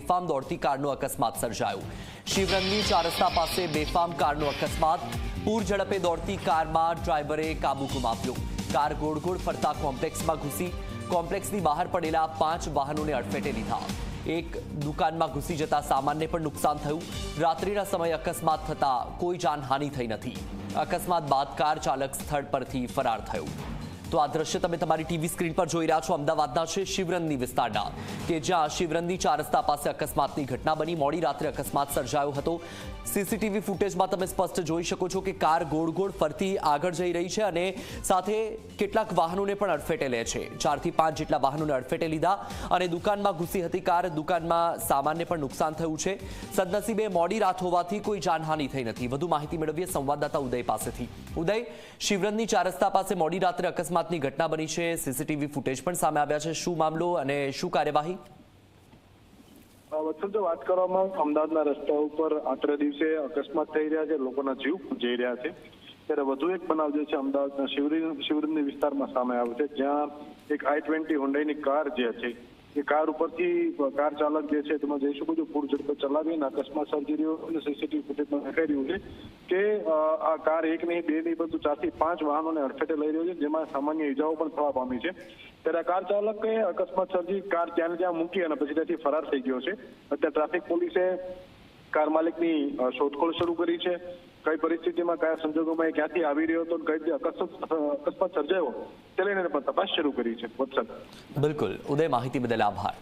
બેફામ દોડતી કારનો અકસ્માત સર્જાયો। શિવરંગની 4 રસ્તા પાસે બેફામ કારનો અકસ્માત। પૂર ઝડપે દોડતી કારમાં ડ્રાઈવરે કાબુ ગુમાવ્યો। કાર ગોળ ગોળ ફરતા કોમ્પ્લેક્સમાં ઘૂસી। કોમ્પ્લેક્સની બહાર પડેલા 5 વાહનોને અડફેટે લીધા। એક દુકાનમાં ઘૂસી જતા સામાનને પણ નુકસાન થયું। રાત્રિના સમયે અકસ્માત થતા કોઈ જાનહાનિ થઈ નથી। અકસ્માત બાદ કાર ચાલક સ્થળ પરથી ફરાર થયો। તો આ દ્રશ્ય તમે તમારી ટીવી સ્ક્રીન પર જોઈ રહ્યા છો અમદાવાદના છે શિવરંગની વિસ્તારના, કે જ્યાં શિવરંગની 4 રસ્તા પાસે અકસ્માતની ઘટના બની। મોડી રાત્રે અકસ્માત સર્જાયો હતો। સીસીટીવી ફૂટેજમાં તમે સ્પષ્ટ જોઈ શકો છો કે કાર ગોળ ગોળ ફરતી આગળ જઈ રહી છે અને સાથે કેટલાક વાહનોને પણ અડફેટે લે છે। 4 થી 5 જેટલા વાહનોને અડફેટે લીધા અને દુકાનમાં ઘૂસી હતી કાર। દુકાનમાં સામાનને પણ નુકસાન થયું છે। સદનસીબે મોડી રાત હોવાથી કોઈ જાનહાનિ થઈ નથી। વધુ માહિતી મેળવીએ સંવાદદાતા ઉદય પાસેથી। ઉદય, શિવરંગની 4 રસ્તા પાસે મોડી રાત્રે અકસ્માતની ઘટના બની છે। સીસીટીવી ફૂટેજ પણ સામે આવ્યા છે। શું મામલો અને શું કાર્યવાહી? વત્સલ, જો વાત કરવામાં અમદાવાદના રસ્તા ઉપર આત્રે દિવસે અકસ્માત થઈ રહ્યા છે, લોકોના જીવ જઈ રહ્યા છે, ત્યારે વધુ એક બનાવ જે છે અમદાવાદના શિવરંગની વિસ્તારમાં સામે આવ્યો છે, જ્યાં એક i20 હોન્ડાની કાર જે છે એ કાર ઉપરથી કાર ચાલક જે છે તમે જોઈ શકો છો પૂર ઝડપે ચલાવીને અકસ્માત સર્જી રહ્યો અને સીસીટીવી ફૂટેજમાં દેખાઈ રહ્યું છે કે આ કાર 1 નહીં 2 નહીં પરંતુ 4 થી 5 વાહનોને અડફેટે લઈ રહ્યો છે, જેમાં સામાન્ય ઇજાઓ પણ થવા પામી છે। ત્યારે કાર ચાલકે અકસ્માત સર્જી કાર ત્યાં મૂકી અને પછી ત્યાંથી ફરાર થઈ ગયો છે। અત્યારે ટ્રાફિક પોલીસે કાર માલિકની શોધખોળ શરૂ કરી છે। કઈ પરિસ્થિતિમાં કયા સંજોગોમાં એ ક્યાંથી આવી રહ્યો હતો, કઈ રીતે અકસ્માત સર્જાયો તે લઈને પણ તપાસ શરૂ કરી છે। વત્સલ, બિલકુલ ઉદય, માહિતી બદલ આભાર।